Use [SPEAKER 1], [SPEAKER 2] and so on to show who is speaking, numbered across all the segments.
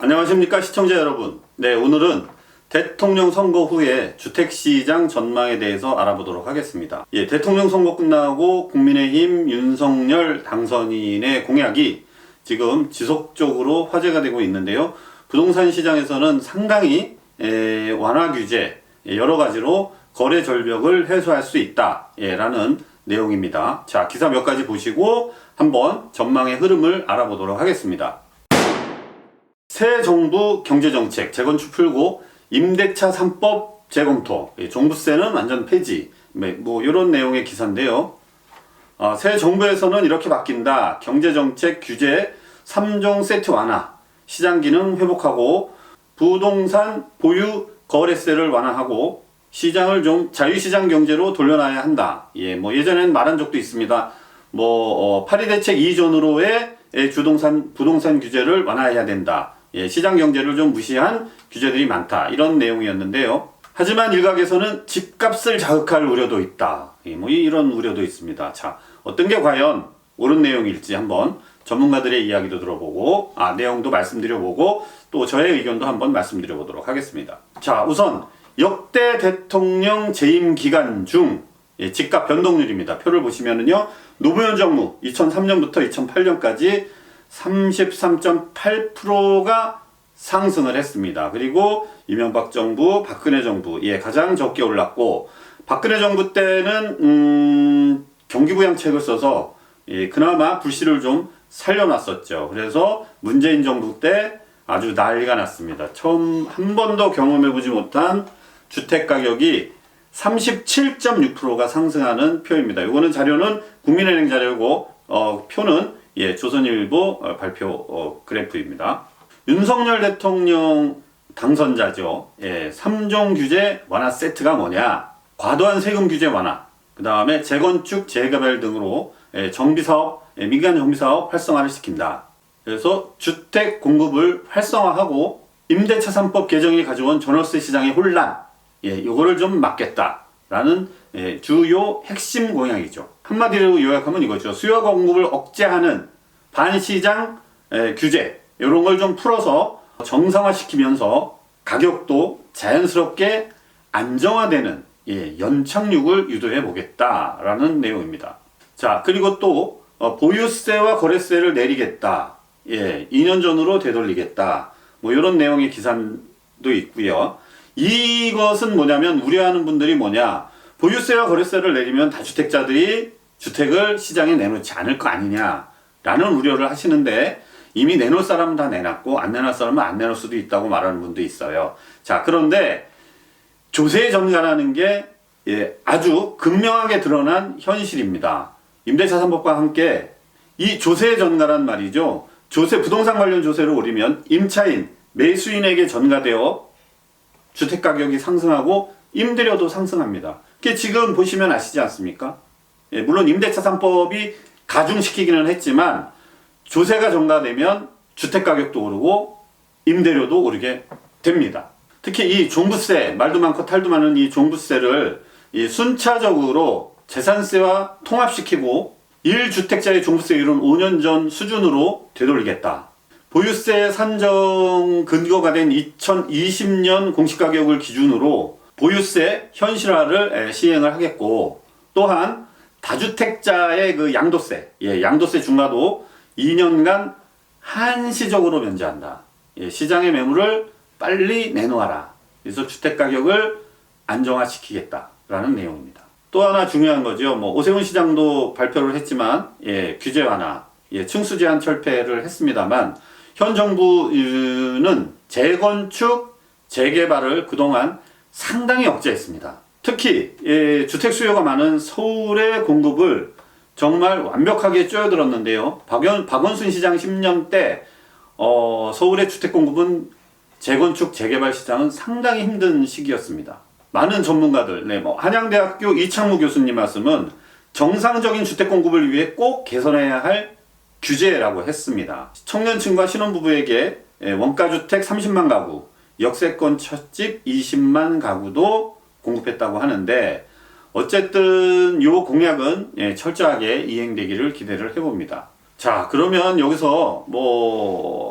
[SPEAKER 1] 안녕하십니까 시청자 여러분. 네, 오늘은 대통령 선거 후에 주택시장 전망에 대해서 알아보도록 하겠습니다. 예, 대통령 선거 끝나고 국민의힘 윤석열 당선인의 공약이 지금 지속적으로 화제가 되고 있는데요. 부동산 시장에서는 상당히 완화 규제 여러 가지로 거래 절벽을 해소할 수 있다 라는 내용입니다. 자, 기사 몇 가지 보시고 한번 전망의 흐름을 알아보도록 하겠습니다. 새 정부 경제정책 재건축 풀고 임대차 3법 재검토, 종부세는 완전 폐지, 뭐 이런 내용의 기사인데요. 새 정부에서는 이렇게 바뀐다. 경제정책 규제 3종 세트 완화, 시장 기능 회복하고 부동산 보유 거래세를 완화하고 시장을 좀 자유시장 경제로 돌려놔야 한다. 뭐 예전에는 말한 적도 있습니다. 파리 대책 2전으로의 부동산 규제를 완화해야 된다. 시장 경제를 좀 무시한 규제들이 많다. 이런 내용이었는데요. 하지만 일각에서는 집값을 자극할 우려도 있다. 이런 우려도 있습니다. 자, 어떤 게 과연 옳은 내용일지 한번 전문가들의 이야기도 들어보고, 내용도 말씀드려보고, 또 저의 의견도 한번 말씀드려보도록 하겠습니다. 자, 우선 역대 대통령 재임 기간 중 집값 변동률입니다. 표를 보시면은요, 노무현 정부 2003년부터 2008년까지 33.8%가 상승을 했습니다. 그리고 이명박 정부, 박근혜 정부 가장 적게 올랐고, 박근혜 정부 때는 경기부양책을 써서 그나마 불씨를 좀 살려놨었죠. 그래서 문재인 정부 때 아주 난리가 났습니다. 처음 한 번도 경험해보지 못한 주택가격이 37.6%가 상승하는 표입니다. 이거는 자료는 국민은행 자료고 표는 조선일보 발표 그래프입니다. 윤석열 대통령 당선자죠. 3종 규제 완화 세트가 뭐냐? 과도한 세금 규제 완화, 그 다음에 재건축, 재개발 등으로 정비사업, 민간 정비사업 활성화를 시킨다. 그래서 주택 공급을 활성화하고 임대차 3법 개정이 가져온 전월세 시장의 혼란, 요거를 좀 막겠다라는 주요 핵심 공약이죠. 한마디로 요약하면 이거죠. 수요와 공급을 억제하는 반시장 규제, 이런 걸 좀 풀어서 정상화시키면서 가격도 자연스럽게 안정화되는 연착륙을 유도해 보겠다라는 내용입니다. 자, 그리고 또 보유세와 거래세를 내리겠다. 2년 전으로 되돌리겠다. 뭐 이런 내용의 기사도 있고요. 이것은 뭐냐면, 우려하는 분들이 뭐냐, 보유세와 거래세를 내리면 다주택자들이 주택을 시장에 내놓지 않을 거 아니냐라는 우려를 하시는데, 이미 내놓을 사람은 다 내놨고 안 내놓을 사람은 안 내놓을 수도 있다고 말하는 분도 있어요. 자, 그런데 조세 전가라는 게 아주 극명하게 드러난 현실입니다. 임대차 3법과 함께 이 조세 전가란 말이죠. 부동산 관련 조세를 올리면 임차인, 매수인에게 전가되어 주택가격이 상승하고 임대료도 상승합니다. 그게 지금 보시면 아시지 않습니까? 물론 임대차 3법이 가중시키기는 했지만 조세가 전가되면 주택가격도 오르고 임대료도 오르게 됩니다. 특히 이 종부세, 말도 많고 탈도 많은 이 종부세를 순차적으로 재산세와 통합시키고 1주택자의 종부세율은 5년 전 수준으로 되돌리겠다. 보유세 산정 근거가 된 2020년 공시가격을 기준으로 보유세 현실화를 시행을 하겠고, 또한 다주택자의 그 양도세, 양도세 중과도 2년간 한시적으로 면제한다. 시장의 매물을 빨리 내놓아라. 그래서 주택가격을 안정화시키겠다라는 내용입니다. 또 하나 중요한 거죠. 오세훈 시장도 발표를 했지만, 규제 완화, 층수 제한 철폐를 했습니다만, 현 정부는 재건축, 재개발을 그동안 상당히 억제했습니다. 특히 주택 수요가 많은 서울의 공급을 정말 완벽하게 쪼여들었는데요. 박원순 시장 10년 때 서울의 주택 공급은 재건축, 재개발 시장은 상당히 힘든 시기였습니다. 많은 전문가들, 한양대학교 이창무 교수님 말씀은 정상적인 주택 공급을 위해 꼭 개선해야 할 규제라고 했습니다. 청년층과 신혼부부에게 원가주택 30만 가구, 역세권 첫집 20만 가구도 공급했다고 하는데, 어쨌든 이 공약은 철저하게 이행되기를 기대를 해봅니다. 자, 그러면 여기서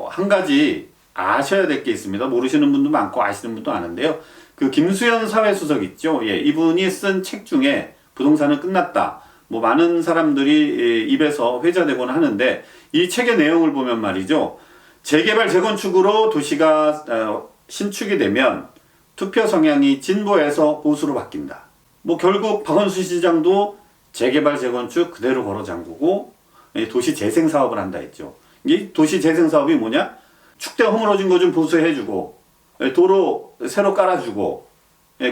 [SPEAKER 1] 한 가지 아셔야 될 게 있습니다. 모르시는 분도 많고 아시는 분도 많은데요. 그 김수현 사회수석 있죠. 예, 이분이 쓴 책 중에 부동산은 끝났다. 뭐 많은 사람들이 입에서 회자되곤 하는데 이 책의 내용을 보면 말이죠. 재개발 재건축으로 도시가 신축이 되면 투표 성향이 진보에서 보수로 바뀐다. 뭐 결국 박원순 시장도 재개발 재건축 그대로 걸어 잠그고 도시 재생 사업을 한다 했죠. 이 도시 재생 사업이 뭐냐? 축대 허물어진 거 좀 보수해주고 도로 새로 깔아주고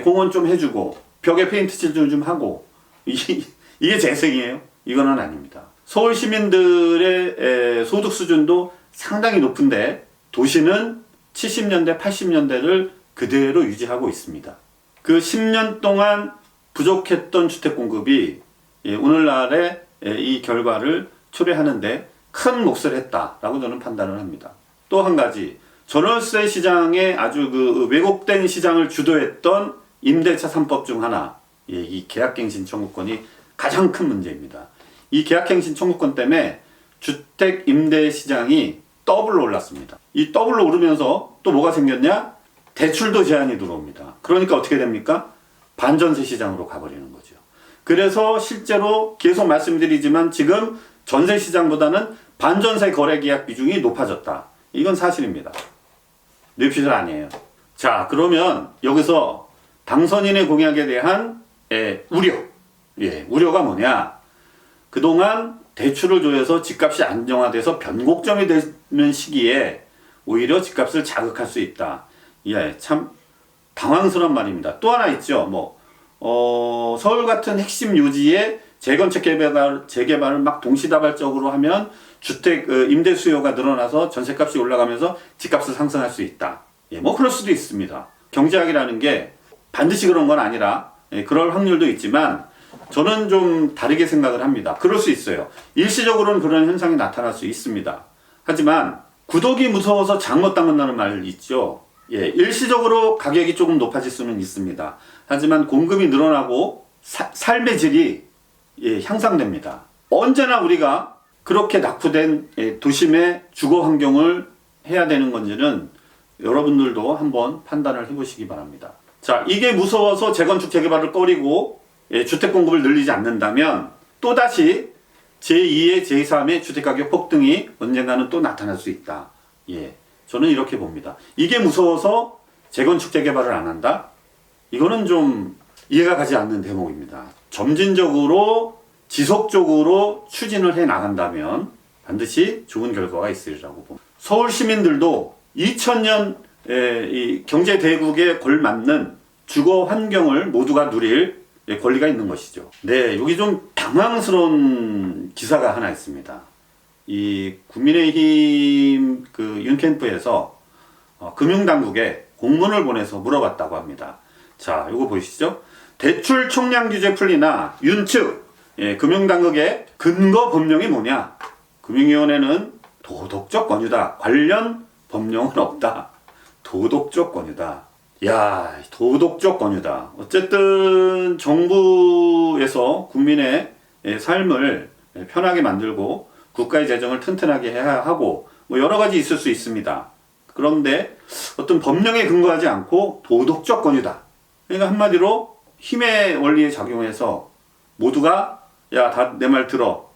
[SPEAKER 1] 공원 좀 해주고 벽에 페인트 칠 좀 하고 이게 재생이에요? 이거는 아닙니다. 서울 시민들의 소득 수준도 상당히 높은데 도시는 70년대, 80년대를 그대로 유지하고 있습니다. 그 10년 동안 부족했던 주택 공급이 오늘날의 이 결과를 초래하는데 큰 몫을 했다라고 저는 판단을 합니다. 또 한 가지, 전월세 시장에 아주 그 왜곡된 시장을 주도했던 임대차 3법 중 하나, 이 계약갱신 청구권이 가장 큰 문제입니다. 이 계약갱신 청구권 때문에 주택 임대 시장이 더블로 올랐습니다. 이 더블로 오르면서 또 뭐가 생겼냐? 대출도 제한이 들어옵니다. 그러니까 어떻게 됩니까? 반전세 시장으로 가버리는 거죠. 그래서 실제로 계속 말씀드리지만 지금 전세 시장보다는 반전세 거래 계약 비중이 높아졌다. 이건 사실입니다. 뇌피셜 아니에요. 자, 그러면 여기서 당선인의 공약에 대한 우려. 우려가 뭐냐? 그동안 대출을 조여서 집값이 안정화돼서 변곡점이 되는 시기에 오히려 집값을 자극할 수 있다. 참 당황스러운 말입니다. 또 하나 있죠. 서울 같은 핵심 요지에 재건축 재개발을 막 동시다발적으로 하면 주택 임대 수요가 늘어나서 전세값이 올라가면서 집값을 상승할 수 있다. 그럴 수도 있습니다. 경제학이라는 게 반드시 그런 건 아니라 그럴 확률도 있지만 저는 좀 다르게 생각을 합니다. 그럴 수 있어요. 일시적으로는 그런 현상이 나타날 수 있습니다. 하지만 구독이 무서워서 장 못 담는다는 말 있죠. 일시적으로 가격이 조금 높아질 수는 있습니다. 하지만 공급이 늘어나고 삶의 질이 향상됩니다. 언제나 우리가 그렇게 낙후된 도심의 주거 환경을 해야 되는 건지는 여러분들도 한번 판단을 해보시기 바랍니다. 자, 이게 무서워서 재건축 재개발을 꺼리고 주택 공급을 늘리지 않는다면 또다시 제2의 제3의 주택가격 폭등이 언젠가는 또 나타날 수 있다. 저는 이렇게 봅니다. 이게 무서워서 재건축 재개발을 안 한다? 이거는 좀 이해가 가지 않는 대목입니다. 점진적으로 지속적으로 추진을 해 나간다면 반드시 좋은 결과가 있으리라고 봅니다. 서울 시민들도 2000년 이 경제 대국에 걸맞는 주거 환경을 모두가 누릴 권리가 있는 것이죠. 여기 좀 당황스러운 기사가 하나 있습니다. 이 국민의힘 윤 캠프에서 금융당국에 공문을 보내서 물어봤다고 합니다. 자, 이거 보시죠. 대출 총량 규제 풀리나 윤 측 금융당국의 근거 법령이 뭐냐? 금융위원회는 도덕적 권유다. 관련 법령은 없다. 도덕적 권유다. 도덕적 권유다. 어쨌든 정부에서 국민의 삶을 편하게 만들고 국가의 재정을 튼튼하게 해야 하고 여러 가지 있을 수 있습니다. 그런데 어떤 법령에 근거하지 않고 도덕적 권유다. 그러니까 한마디로 힘의 원리에 작용해서 모두가 다 내 말 들어.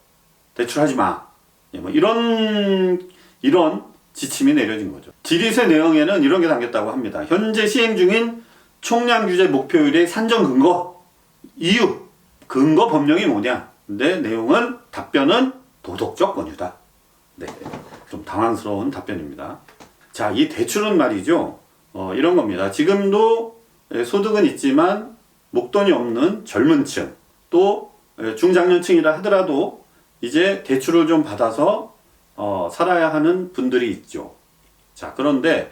[SPEAKER 1] 대출하지 마. 이런 지침이 내려진 거죠. 질의서 내용에는 이런 게 담겼다고 합니다. 현재 시행 중인 총량 규제 목표율의 산정 근거, 이유, 근거 법령이 뭐냐? 근데 답변은 도덕적 권유다. 좀 당황스러운 답변입니다. 자, 이 대출은 말이죠. 이런 겁니다. 지금도 소득은 있지만 목돈이 없는 젊은 층, 또 중장년층이라 하더라도 이제 대출을 좀 받아서 살아야 하는 분들이 있죠. 자, 그런데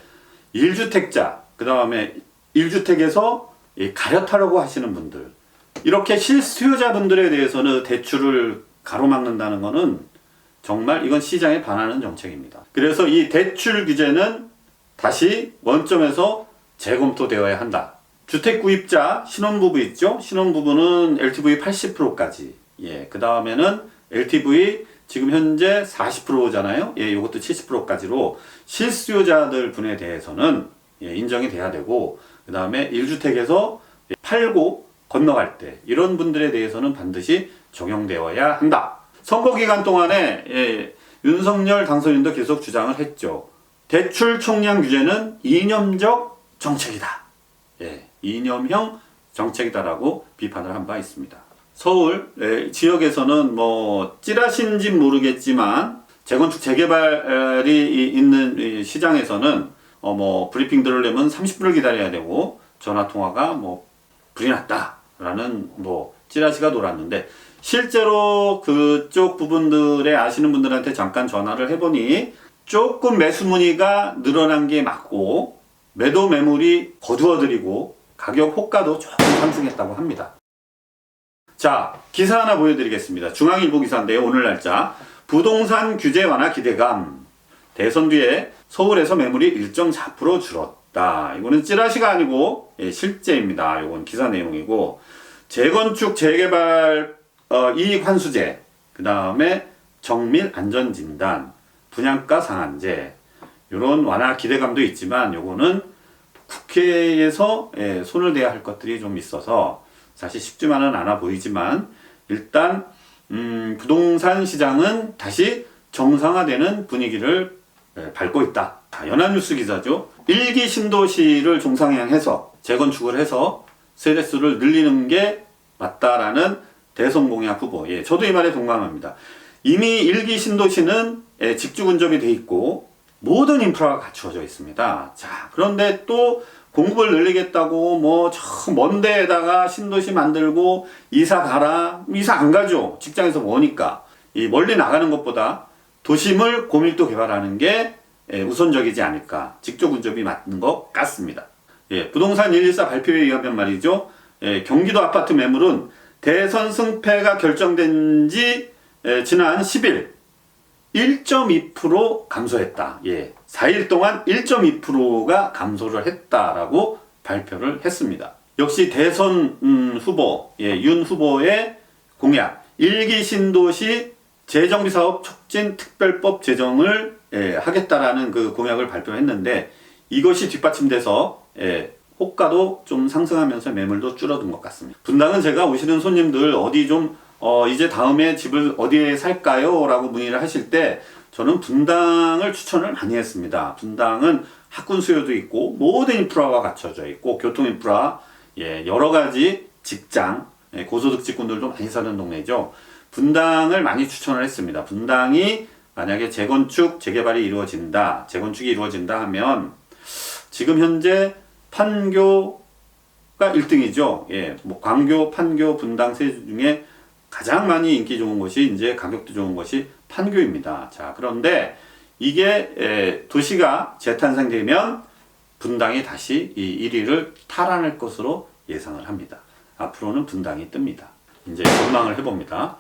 [SPEAKER 1] 1주택자, 그 다음에 1주택에서 가려타려고 하시는 분들, 이렇게 실수요자분들에 대해서는 대출을 가로막는다는 것은 정말 이건 시장에 반하는 정책입니다. 그래서 이 대출 규제는 다시 원점에서 재검토되어야 한다. 주택 구입자, 신혼부부 있죠? 신혼부부는 LTV 80%까지. 그 다음에는 LTV 지금 현재 40%잖아요. 예, 이것도 70%까지로 실수요자들 분에 대해서는 예, 인정이 돼야 되고, 그 다음에 1주택에서 팔고 건너갈 때 이런 분들에 대해서는 반드시 적용되어야 한다. 선거 기간 동안에 예, 윤석열 당선인도 계속 주장을 했죠. 대출 총량 규제는 이념적 정책이다. 예, 이념형 정책이다라고 비판을 한 바 있습니다. 서울 지역에서는 뭐 찌라시인지 모르겠지만 재건축 재개발이 있는 시장에서는 뭐 브리핑 들으려면 30분을 기다려야 되고 전화 통화가 뭐 불이 났다라는 뭐 찌라시가 돌았는데, 실제로 그쪽 부분들에 아시는 분들한테 잠깐 전화를 해보니 조금 매수 문의가 늘어난 게 맞고, 매도 매물이 거두어들이고 가격 호가도 조금 상승했다고 합니다. 자, 기사 하나 보여드리겠습니다. 중앙일보 기사인데요. 오늘 날짜. 부동산 규제 완화 기대감. 대선 뒤에 서울에서 매물이 1.4% 줄었다. 이거는 찌라시가 아니고 예, 실제입니다. 이건 기사 내용이고, 재건축 재개발 이익 환수제, 그 다음에 정밀 안전진단, 분양가 상한제, 이런 완화 기대감도 있지만 요거는 국회에서 예, 손을 대야 할 것들이 좀 있어서 사실 쉽지만은 않아 보이지만, 일단 부동산 시장은 다시 정상화되는 분위기를 밟고 있다. 연합뉴스 기사죠. 1기 신도시를 종상향해서 재건축을 해서 세대수를 늘리는 게 맞다라는 대선 공약 후보. 예, 저도 이 말에 동감합니다. 이미 1기 신도시는 직주 근접이 돼 있고 모든 인프라가 갖추어져 있습니다. 자, 그런데 또 공급을 늘리겠다고 뭐 저 먼 데에다가 신도시 만들고 이사 가라. 이사 안 가죠. 직장에서 뭐니까. 이 멀리 나가는 것보다 도심을 고밀도 개발하는 게 우선적이지 않을까. 직주 근접이 맞는 것 같습니다. 예, 부동산 114 발표에 의하면 말이죠. 예, 경기도 아파트 매물은 대선 승패가 결정된 지 지난 10일 1.2% 감소했다. 예, 4일 동안 1.2%가 감소를 했다라고 발표를 했습니다. 역시 대선 후보, 예, 윤 후보의 공약, 1기 신도시 재정비 사업 촉진 특별법 제정을 하겠다라는 그 공약을 발표했는데, 이것이 뒷받침돼서 호가도 좀 상승하면서 매물도 줄어든 것 같습니다. 분당은 제가 오시는 손님들 어디 좀 이제 다음에 집을 어디에 살까요? 라고 문의를 하실 때 저는 분당을 추천을 많이 했습니다. 분당은 학군 수요도 있고 모든 인프라가 갖춰져 있고 교통 인프라, 예, 여러 가지 직장, 고소득 직군들도 많이 사는 동네죠. 분당을 많이 추천을 했습니다. 분당이 만약에 재건축, 재개발이 이루어진다, 재건축이 이루어진다 하면 지금 현재 판교가 1등이죠. 예, 뭐 광교, 판교, 분당 세 중에 가장 많이 인기 좋은 곳이 이제 가격도 좋은 것이 판교입니다. 자, 그런데 이게 도시가 재탄생되면 분당이 다시 이 1위를 탈환할 것으로 예상을 합니다. 앞으로는 분당이 뜹니다. 이제 전망을 해봅니다.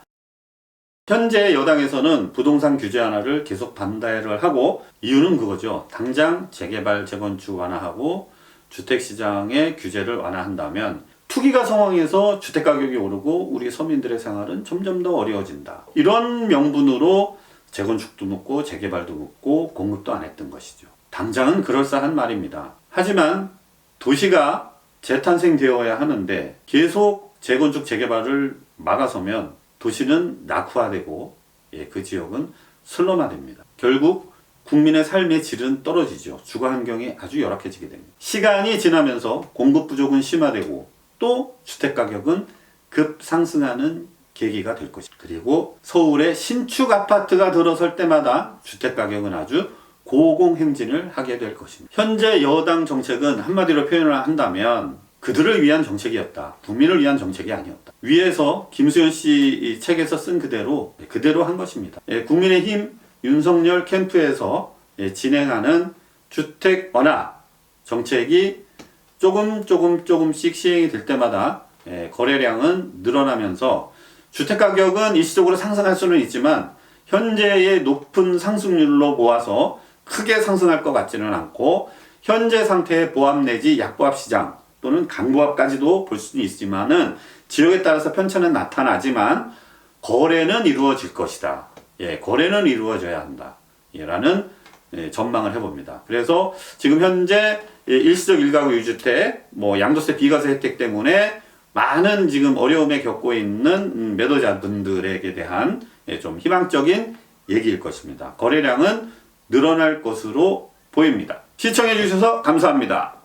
[SPEAKER 1] 현재 여당에서는 부동산 규제 완화를 계속 반대를 하고, 이유는 그거죠. 당장 재개발, 재건축 완화하고 주택시장의 규제를 완화한다면 투기가 성황해서 주택가격이 오르고 우리 서민들의 생활은 점점 더 어려워진다. 이런 명분으로 재건축도 묻고 재개발도 묻고 공급도 안 했던 것이죠. 당장은 그럴싸한 말입니다. 하지만 도시가 재탄생되어야 하는데 계속 재건축 재개발을 막아서면 도시는 낙후화되고 그 지역은 슬럼화됩니다. 결국 국민의 삶의 질은 떨어지죠. 주거 환경이 아주 열악해지게 됩니다. 시간이 지나면서 공급 부족은 심화되고 또 주택가격은 급상승하는 계기가 될 것입니다. 그리고 서울의 신축 아파트가 들어설 때마다 주택가격은 아주 고공행진을 하게 될 것입니다. 현재 여당 정책은 한마디로 표현을 한다면 그들을 위한 정책이었다. 국민을 위한 정책이 아니었다. 위에서 김수현 씨 책에서 쓴 그대로 한 것입니다. 국민의힘 윤석열 캠프에서 진행하는 주택 완화 정책이 조금씩 시행이 될 때마다 거래량은 늘어나면서 주택가격은 일시적으로 상승할 수는 있지만 현재의 높은 상승률로 모아서 크게 상승할 것 같지는 않고, 현재 상태의 보합 내지 약보합 시장 또는 강보합까지도 볼 수는 있지만은 지역에 따라서 편차는 나타나지만 거래는 이루어질 것이다. 거래는 이루어져야 한다. 라는 전망을 해봅니다. 그래서 지금 현재 일시적 1가구 유주택, 뭐 양도세 비과세 혜택 때문에 많은 지금 어려움에 겪고 있는 매도자분들에게 대한 좀 희망적인 얘기일 것입니다. 거래량은 늘어날 것으로 보입니다. 시청해 주셔서 감사합니다.